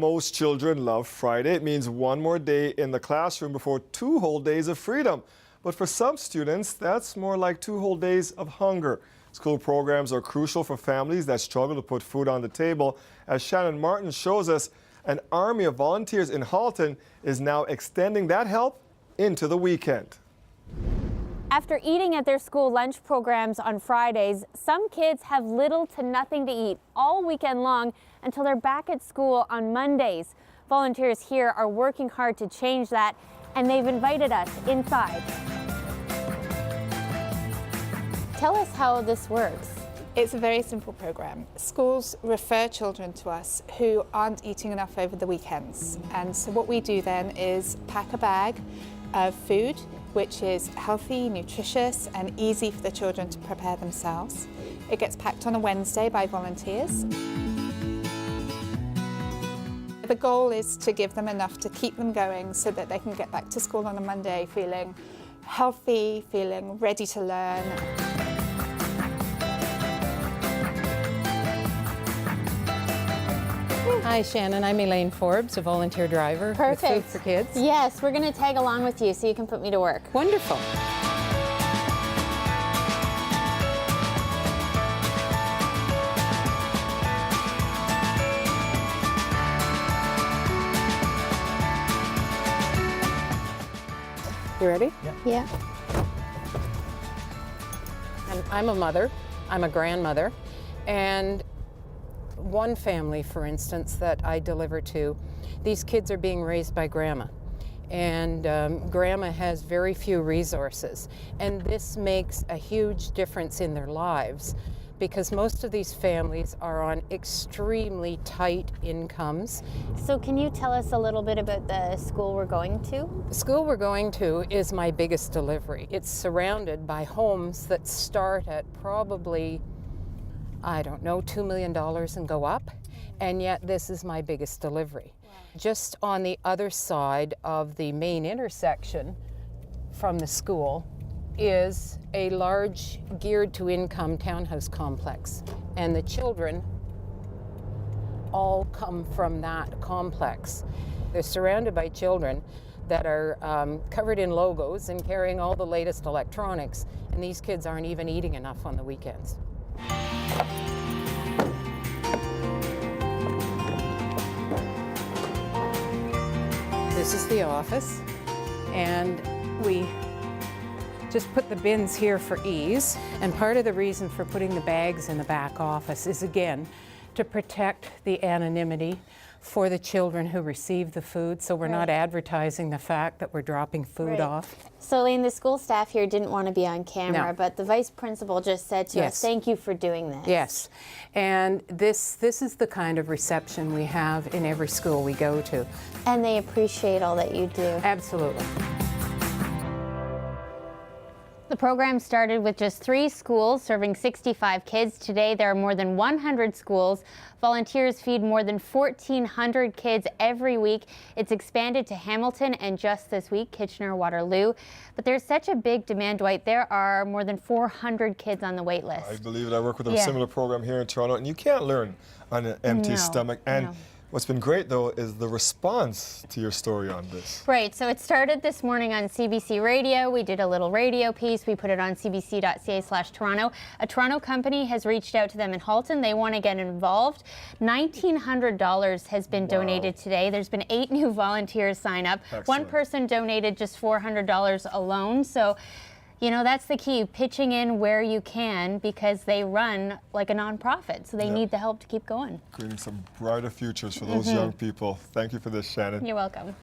Most children love Friday. It means one more day in the classroom before 2 whole days of freedom. But for some students, that's more like 2 whole days of hunger. School programs are crucial for families that struggle to put food on the table. As Shannon Martin shows us, an army of volunteers in Halton is now extending that help into the weekend. After eating at their school lunch programs on Fridays, some kids have little to nothing to eat all weekend long until they're back at school on Mondays. Volunteers here are working hard to change that, and they've invited us inside. Tell us how this works. It's a very simple program. Schools refer children to us who aren't eating enough over the weekends. And so what we do then is pack a bag of food which is healthy, nutritious, and easy for the children to prepare themselves. It gets packed on a Wednesday by volunteers. The goal is to give them enough to keep them going so that they can get back to school on a Monday feeling healthy, feeling ready to learn. Hi Shannon, I'm Elaine Forbes, a volunteer driver with Food for Kids. Yes, we're going to tag along with you so you can put me to work. Wonderful. You ready? Yeah. And I'm a mother, I'm a grandmother, and one family, for instance, that I deliver to, these kids are being raised by grandma. And grandma has very few resources. And this makes a huge difference in their lives because most of these families are on extremely tight incomes. So can you tell us a little bit about the school we're going to? The school we're going to is my biggest delivery. It's surrounded by homes that start at probably, I don't know, $2 million and go up, and yet this is my biggest delivery. Wow. Just on the other side of the main intersection from the school is a large geared to income townhouse complex, and the children all come from that complex. They're surrounded by children that are covered in logos and carrying all the latest electronics, and these kids aren't even eating enough on the weekends. This is the office, and we just put the bins here for ease. And part of the reason for putting the bags in the back office is, again, to protect the anonymity for the children who receive the food, so we're not advertising the fact that we're dropping food off. So Elaine, the school staff here didn't want to be on camera, No. but the vice principal just said to us, thank you for doing this. Yes, and this is the kind of reception we have in every school we go to. And they appreciate all that you do. Absolutely. The program started with just 3 schools serving 65 kids. Today there are more than 100 schools. Volunteers feed more than 1,400 kids every week. It's expanded to Hamilton and just this week Kitchener-Waterloo. But there's such a big demand, Dwight. There are more than 400 kids on the wait list. I believe it. I work with a similar program here in Toronto, and you can't learn on an empty stomach. And what's been great, though, is the response to your story on this. Right, so it started this morning on CBC Radio. We did a little radio piece. We put it on cbc.ca/Toronto. A Toronto company has reached out to them in Halton. They want to get involved. $1,900 has been donated today. There's been 8 new volunteers sign up. Excellent. One person donated just $400 alone. So, you know, that's the key, pitching in where you can, because they run like a nonprofit, so they need the help to keep going. Creating some brighter futures for those young people. Thank you for this, Shannon. You're welcome.